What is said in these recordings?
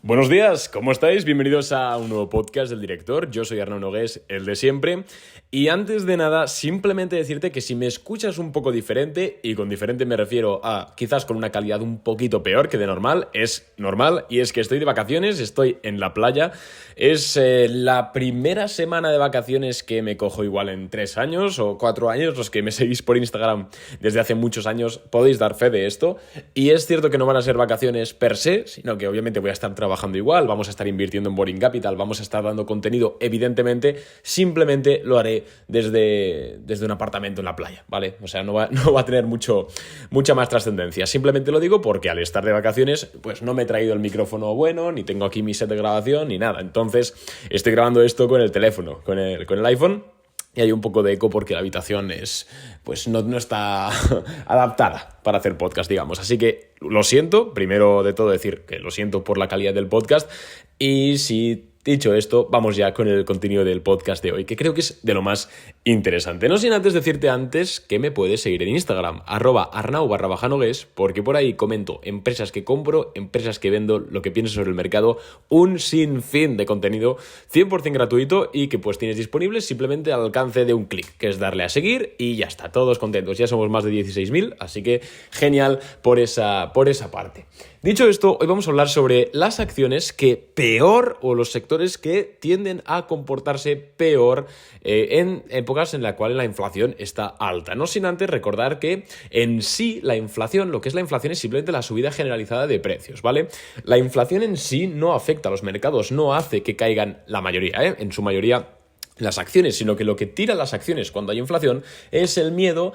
Buenos días, ¿cómo estáis? Bienvenidos a un nuevo podcast del director. Yo soy Arnau Nogués, el de siempre. Y antes de nada, simplemente decirte que si me escuchas un poco diferente, y con diferente me refiero a quizás con una calidad un poquito peor que de normal, es normal, y es que estoy de vacaciones, estoy en la playa. Es la primera semana de vacaciones que me cojo igual en 3 años o 4 años. Los que me seguís por Instagram desde hace muchos años podéis dar fe de esto. Y es cierto que no van a ser vacaciones per se, sino que obviamente voy a estar trabajando igual, vamos a estar invirtiendo en Boring Capital, vamos a estar dando contenido, evidentemente, simplemente lo haré desde un apartamento en la playa, ¿vale? O sea, no va a tener mucha más trascendencia. Simplemente lo digo porque al estar de vacaciones, pues no me he traído el micrófono bueno, ni tengo aquí mi set de grabación, ni nada. Entonces, estoy grabando esto con el teléfono, con el iPhone. Y hay un poco de eco porque la habitación no está adaptada para hacer podcast, digamos. Así que lo siento, primero de todo decir que lo siento por la calidad del podcast. Y si dicho esto, vamos ya con el contenido del podcast de hoy, que creo que es de lo más interesante. No sin antes decirte antes que me puedes seguir en Instagram, @arnau_nogues, porque por ahí comento empresas que compro, empresas que vendo, lo que pienso sobre el mercado, un sinfín de contenido 100% gratuito y que pues tienes disponible simplemente al alcance de un clic, que es darle a seguir y ya está, todos contentos. Ya somos más de 16.000, así que genial por esa parte. Dicho esto, hoy vamos a hablar sobre las acciones que peor, o los sectores que tienden a comportarse peor en épocas en las cuales la inflación está alta. No sin antes recordar que en sí la inflación, lo que es la inflación es simplemente la subida generalizada de precios, ¿vale? La inflación en sí no afecta a los mercados, no hace que caigan la mayoría, en su mayoría, las acciones, sino que lo que tira las acciones cuando hay inflación es el miedo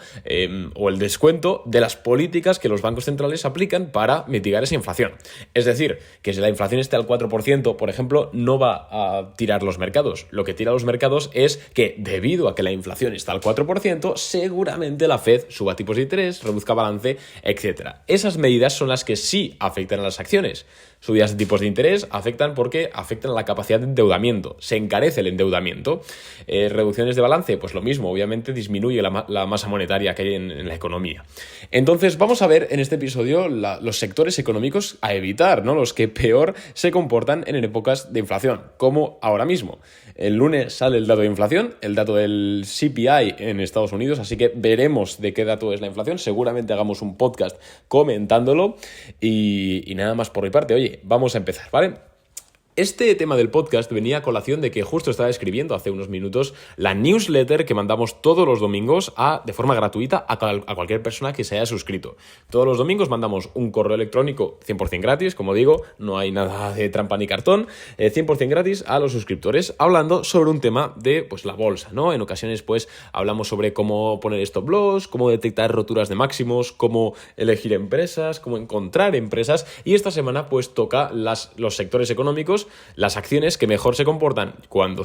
o el descuento de las políticas que los bancos centrales aplican para mitigar esa inflación. Es decir, que si la inflación está al 4%, por ejemplo, no va a tirar los mercados. Lo que tira los mercados es que, debido a que la inflación está al 4%, seguramente la Fed suba tipos de interés, reduzca balance, etc. Esas medidas son las que sí afectan a las acciones. Subidas de tipos de interés afectan porque afectan a la capacidad de endeudamiento, se encarece el endeudamiento. Reducciones de balance, pues lo mismo, obviamente disminuye la masa monetaria que hay en la economía. Entonces vamos a ver en este episodio los sectores económicos a evitar, ¿no? Los que peor se comportan en épocas de inflación, como ahora mismo. El lunes sale el dato de inflación, el dato del CPI en Estados Unidos, así que veremos de qué dato es la inflación. Seguramente hagamos un podcast comentándolo y nada más por mi parte. Oye, vamos a empezar, ¿vale? Este tema del podcast venía a colación de que justo estaba escribiendo hace unos minutos la newsletter que mandamos todos los domingos de forma gratuita a cualquier persona que se haya suscrito. Todos los domingos mandamos un correo electrónico 100% gratis, como digo, no hay nada de trampa ni cartón, 100% gratis a los suscriptores, hablando sobre un tema de pues la bolsa, ¿no? En ocasiones pues hablamos sobre cómo poner stop loss, cómo detectar roturas de máximos, cómo elegir empresas, cómo encontrar empresas, y esta semana pues toca los sectores económicos, las acciones que mejor se comportan cuando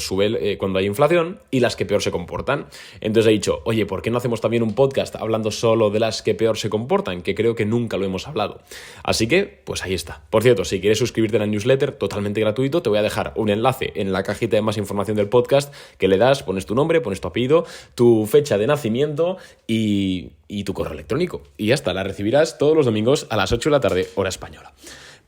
hay inflación y las que peor se comportan. Entonces he dicho, oye, ¿por qué no hacemos también un podcast hablando solo de las que peor se comportan? Que creo que nunca lo hemos hablado. Así que, pues ahí está. Por cierto, si quieres suscribirte a la newsletter totalmente gratuito, te voy a dejar un enlace en la cajita de más información del podcast que le das, pones tu nombre, pones tu apellido, tu fecha de nacimiento y tu correo electrónico. Y ya está, la recibirás todos los domingos a las 8 de la tarde, hora española.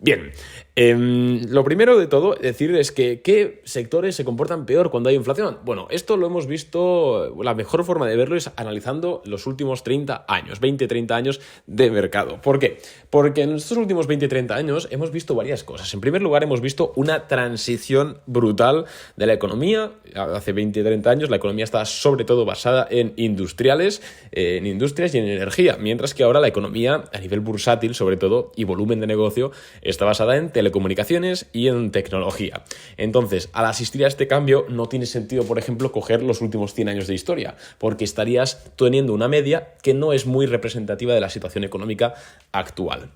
Bien, lo primero de todo decir es que ¿qué sectores se comportan peor cuando hay inflación? Bueno, esto lo hemos visto, la mejor forma de verlo es analizando los últimos 30 años, 20-30 años de mercado. ¿Por qué? Porque en estos últimos 20-30 años hemos visto varias cosas. En primer lugar, hemos visto una transición brutal de la economía. Hace 20-30 años la economía estaba sobre todo basada en industrias y en energía, mientras que ahora la economía a nivel bursátil, sobre todo, y volumen de negocio, está basada en telecomunicaciones y en tecnología. Entonces, al asistir a este cambio, no tiene sentido, por ejemplo, coger los últimos 100 años de historia, porque estarías teniendo una media que no es muy representativa de la situación económica actual.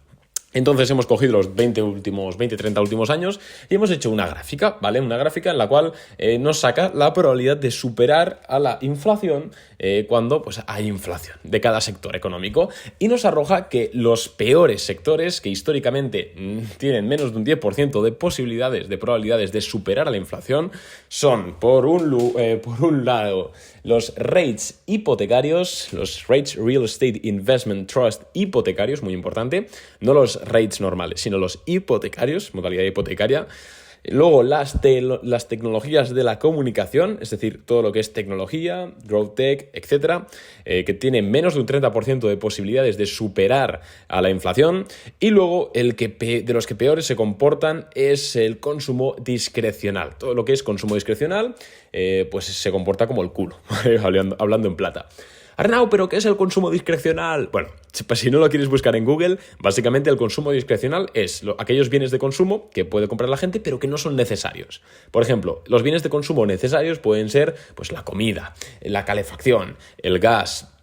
Entonces hemos cogido los 20-30 últimos años y hemos hecho una gráfica, ¿vale? Una gráfica en la cual nos saca la probabilidad de superar a la inflación cuando pues, hay inflación de cada sector económico, y nos arroja que los peores sectores, que históricamente tienen menos de un 10% de probabilidades de superar a la inflación, son por un lado los rates hipotecarios, los rates Real Estate Investment Trust hipotecarios, muy importante, no los los rates normales, sino los hipotecarios, modalidad hipotecaria. Luego las tecnologías de la comunicación, es decir, todo lo que es tecnología, growth tech, etcétera, que tiene menos de un 30% de posibilidades de superar a la inflación. Y luego de los que peores se comportan es el consumo discrecional. Todo lo que es consumo discrecional pues se comporta como el culo, hablando en plata. Arnau, ¿pero qué es el consumo discrecional? Bueno, pues si no lo quieres buscar en Google, básicamente el consumo discrecional es aquellos bienes de consumo que puede comprar la gente pero que no son necesarios. Por ejemplo, los bienes de consumo necesarios pueden ser pues la comida, la calefacción, el gas.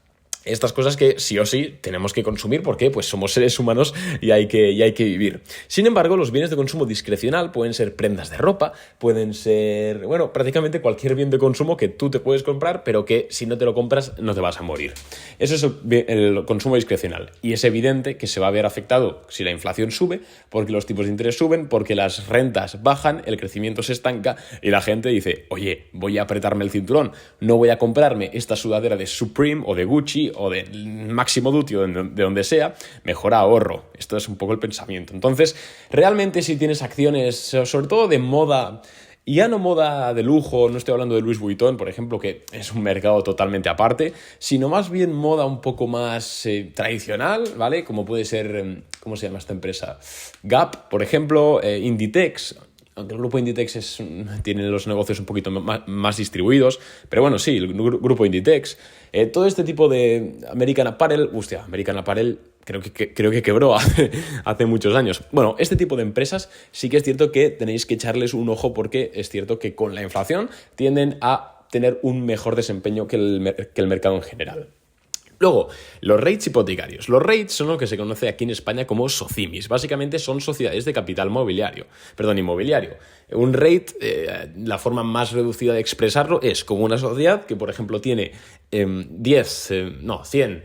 Estas cosas que sí o sí tenemos que consumir porque pues somos seres humanos y hay que vivir. Sin embargo, los bienes de consumo discrecional pueden ser prendas de ropa, pueden ser, bueno, prácticamente cualquier bien de consumo que tú te puedes comprar, pero que si no te lo compras no te vas a morir. Eso es el consumo discrecional. Y es evidente que se va a ver afectado si la inflación sube, porque los tipos de interés suben, porque las rentas bajan, el crecimiento se estanca y la gente dice, oye, voy a apretarme el cinturón, no voy a comprarme esta sudadera de Supreme o de Gucci o de Máximo Duty o de donde sea, mejor ahorro. Esto es un poco el pensamiento. Entonces, realmente si tienes acciones, sobre todo de moda, y ya no moda de lujo, no estoy hablando de Louis Vuitton, por ejemplo, que es un mercado totalmente aparte, sino más bien moda un poco más tradicional, ¿vale? Como puede ser, ¿cómo se llama esta empresa? Gap, por ejemplo, Inditex. Aunque el grupo Inditex tiene los negocios un poquito más distribuidos, pero bueno, sí, el grupo Inditex. Todo este tipo de American Apparel, American Apparel creo que quebró hace muchos años. Bueno, este tipo de empresas sí que es cierto que tenéis que echarles un ojo porque es cierto que con la inflación tienden a tener un mejor desempeño que el mercado en general. Luego, los REITs hipotecarios. Los REITs son lo que se conoce aquí en España como SOCIMIs. Básicamente son sociedades de capital inmobiliario. Un REIT, la forma más reducida de expresarlo es como una sociedad que, por ejemplo, tiene 100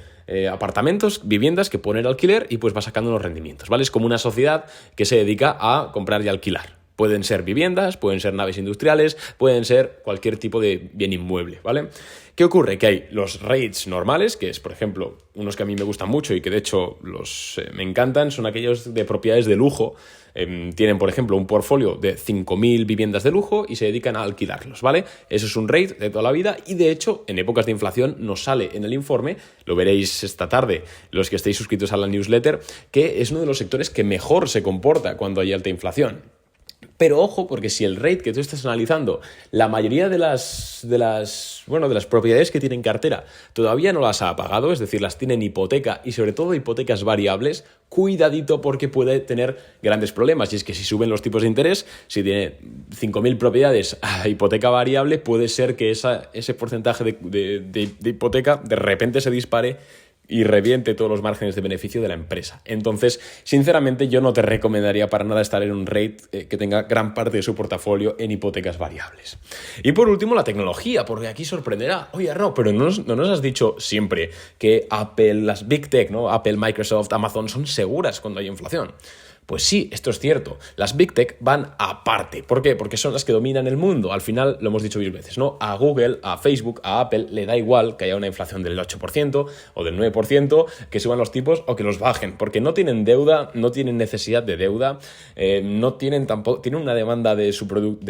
apartamentos, viviendas que pone en alquiler y pues va sacando los rendimientos, ¿vale? Es como una sociedad que se dedica a comprar y alquilar. Pueden ser viviendas, pueden ser naves industriales, pueden ser cualquier tipo de bien inmueble, ¿vale? ¿Qué ocurre? Que hay los REITs normales, que es, por ejemplo, unos que a mí me gustan mucho y que de hecho me encantan, son aquellos de propiedades de lujo. Tienen, por ejemplo, un portfolio de 5.000 viviendas de lujo y se dedican a alquilarlos, ¿vale? Eso es un REIT de toda la vida y, de hecho, en épocas de inflación nos sale en el informe, lo veréis esta tarde, los que estéis suscritos a la newsletter, que es uno de los sectores que mejor se comporta cuando hay alta inflación. Pero ojo, porque si el rate que tú estás analizando, la mayoría de las propiedades que tienen cartera todavía no las ha pagado, es decir, las tienen hipoteca y sobre todo hipotecas variables, cuidadito porque puede tener grandes problemas. Y es que si suben los tipos de interés, si tiene 5.000 propiedades a hipoteca variable, puede ser que ese porcentaje de hipoteca de repente se dispare y reviente todos los márgenes de beneficio de la empresa. Entonces, sinceramente, yo no te recomendaría para nada estar en un rate que tenga gran parte de su portafolio en hipotecas variables. Y por último, la tecnología, porque aquí sorprenderá. Oye, no, pero no nos has dicho siempre que Apple, las Big Tech, ¿no? Apple, Microsoft, Amazon son seguras cuando hay inflación. Pues sí, esto es cierto. Las Big Tech van aparte. ¿Por qué? Porque son las que dominan el mundo. Al final, lo hemos dicho mil veces, ¿no? A Google, a Facebook, a Apple le da igual que haya una inflación del 8% o del 9%, que suban los tipos o que los bajen, porque no tienen deuda, no tienen necesidad de deuda, no tienen tampoco, tienen una demanda de su producto,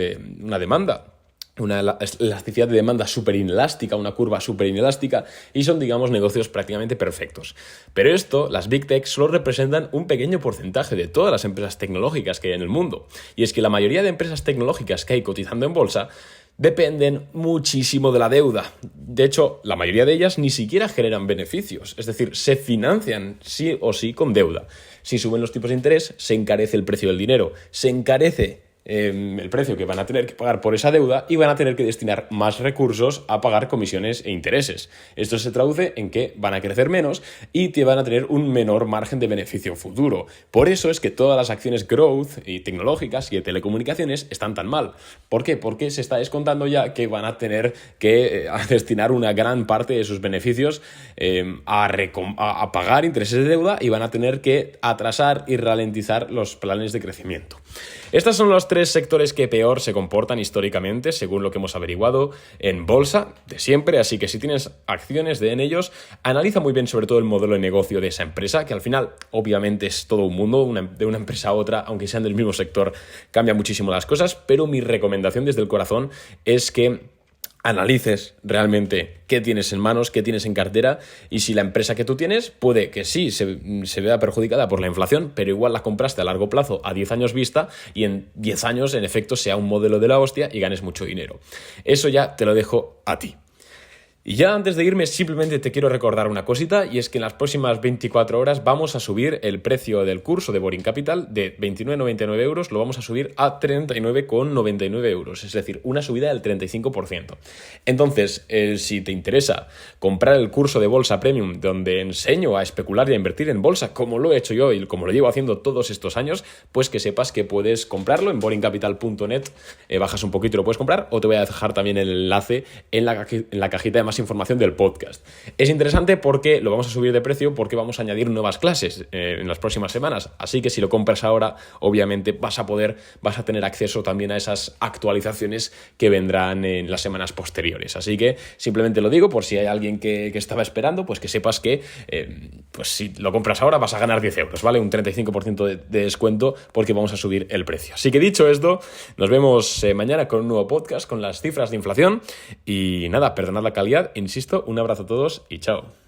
una elasticidad de demanda súper inelástica, una curva súper inelástica y son, digamos, negocios prácticamente perfectos. Pero las Big Tech solo representan un pequeño porcentaje de todas las empresas tecnológicas que hay en el mundo. Y es que la mayoría de empresas tecnológicas que hay cotizando en bolsa dependen muchísimo de la deuda. De hecho, la mayoría de ellas ni siquiera generan beneficios, es decir, se financian sí o sí con deuda. Si suben los tipos de interés, se encarece el precio del dinero, se encarece el precio que van a tener que pagar por esa deuda y van a tener que destinar más recursos a pagar comisiones e intereses. Esto se traduce en que van a crecer menos y te van a tener un menor margen de beneficio futuro. Por eso es que todas las acciones growth y tecnológicas y de telecomunicaciones están tan mal. ¿Por qué? Porque se está descontando ya que van a tener que destinar una gran parte de sus beneficios a pagar intereses de deuda y van a tener que atrasar y ralentizar los planes de crecimiento. Estos son los 3 sectores que peor se comportan históricamente, según lo que hemos averiguado en bolsa de siempre, así que si tienes acciones en ellos, analiza muy bien sobre todo el modelo de negocio de esa empresa, que al final obviamente es todo un mundo, de una empresa a otra, aunque sean del mismo sector, cambia muchísimo las cosas, pero mi recomendación desde el corazón es que analices realmente qué tienes en manos, qué tienes en cartera y si la empresa que tú tienes puede que sí se vea perjudicada por la inflación, pero igual la compraste a largo plazo, a 10 años vista y en 10 años en efecto sea un modelo de la hostia y ganes mucho dinero. Eso ya te lo dejo a ti. Y ya antes de irme simplemente te quiero recordar una cosita y es que en las próximas 24 horas vamos a subir el precio del curso de Boring Capital de 29,99 euros, lo vamos a subir a 39,99 euros, es decir, una subida del 35%. Entonces, si te interesa comprar el curso de Bolsa Premium donde enseño a especular y a invertir en bolsa como lo he hecho yo y como lo llevo haciendo todos estos años, pues que sepas que puedes comprarlo en boringcapital.net, bajas un poquito y lo puedes comprar o te voy a dejar también el enlace en la cajita de más información del podcast. Es interesante porque lo vamos a subir de precio porque vamos a añadir nuevas clases en las próximas semanas, así que si lo compras ahora obviamente vas a tener acceso también a esas actualizaciones que vendrán en las semanas posteriores, así que simplemente lo digo por si hay alguien que estaba esperando, pues que sepas que pues si lo compras ahora vas a ganar 10 euros, ¿vale? Un 35% de descuento porque vamos a subir el precio. Así que dicho esto, nos vemos mañana con un nuevo podcast con las cifras de inflación y nada, perdonad la calidad. Insisto, un abrazo a todos y chao.